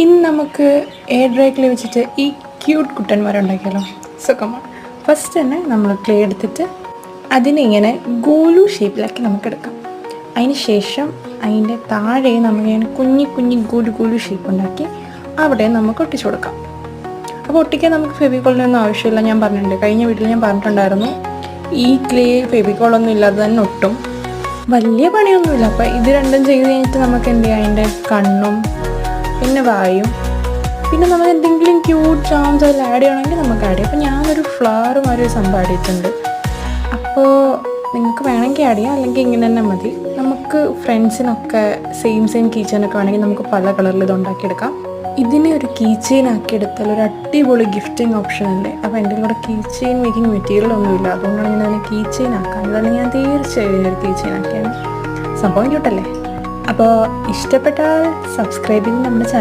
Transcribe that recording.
ഇന്ന് നമുക്ക് എയർ ഡ്രൈക്കിൽ വെച്ചിട്ട് ഈ ക്യൂട്ട് കുട്ടന്മാരുണ്ടാക്കിയാലോ. സുഖമാണ്. ഫസ്റ്റ് തന്നെ നമ്മൾ ക്ലേ എടുത്തിട്ട് അതിനെ ഇങ്ങനെ ഗോലു ഷേപ്പിലാക്കി നമുക്കെടുക്കാം. അതിന് ശേഷം അതിൻ്റെ താഴെ നമ്മളിങ്ങനെ കുഞ്ഞി ഗോലു ഷേപ്പ് ഉണ്ടാക്കി അവിടെ നമുക്ക് ഒട്ടിച്ചു കൊടുക്കാം. അപ്പോൾ ഒട്ടിക്കാൻ നമുക്ക് ഫെവിക്കോളിനൊന്നും ആവശ്യമില്ല. ഞാൻ പറഞ്ഞിട്ടുണ്ട്, കഴിഞ്ഞ വീട്ടിൽ ഞാൻ പറഞ്ഞിട്ടുണ്ടായിരുന്നു, ഈ ക്ലേ ഫെവിക്കോളൊന്നും ഇല്ലാതെ തന്നെ ഒട്ടും. വലിയ പണിയൊന്നുമില്ല. അപ്പോൾ ഇത് രണ്ടും ചെയ്ത് കഴിഞ്ഞിട്ട് നമുക്ക് എന്ത് ചെയ്യാം, അതിൻ്റെ കണ്ണും പിന്നെ വായും പിന്നെ നമ്മൾ എന്തെങ്കിലും ക്യൂട്ട് ചാംസ് അതിൽ ആഡ് ചെയ്യണമെങ്കിൽ നമുക്ക് ആഡ് ചെയ്യാം. അപ്പോൾ ഞാനൊരു ഫ്ലവർ മാതിരി ഒരു സംഭവം ആഡ് ചെയ്തിട്ടുണ്ട്. അപ്പോൾ നിങ്ങൾക്ക് വേണമെങ്കിൽ ആഡ് ചെയ്യാം, അല്ലെങ്കിൽ ഇങ്ങനെ തന്നെ മതി. നമുക്ക് ഫ്രണ്ട്സിനൊക്കെ സെയിം കീ ചെയിനൊക്കെ വേണമെങ്കിൽ നമുക്ക് പല കളറിൽ ഇത് ഉണ്ടാക്കിയെടുക്കാം. ഇതിനെ ഒരു കീ ചെയിൻ ആക്കിയെടുത്താൽ ഒരു അടിപൊളി ഗിഫ്റ്റിംഗ് ഓപ്ഷൻ ഉണ്ട്. അപ്പോൾ എൻ്റെ കൂടെ കീ ചെയിൻ മേക്കിംഗ് മെറ്റീരിയൽ ഒന്നുമില്ല, അതുകൊണ്ടാണ് ഞാൻ അതിനെ കീ ചെയിൻ ആക്കാൻ. അതല്ലെങ്കിൽ ഞാൻ തീർച്ചയായും ഒരു കീ ചെയിൻ ആക്കിയാണ്. സംഭവം ക്യൂട്ടല്ലേ? അപ്പോൾ ഇഷ്ടപ്പെട്ടാൽ സബ്സ്ക്രൈബ് ചെയ്ത് നമ്മുടെ ചാനൽ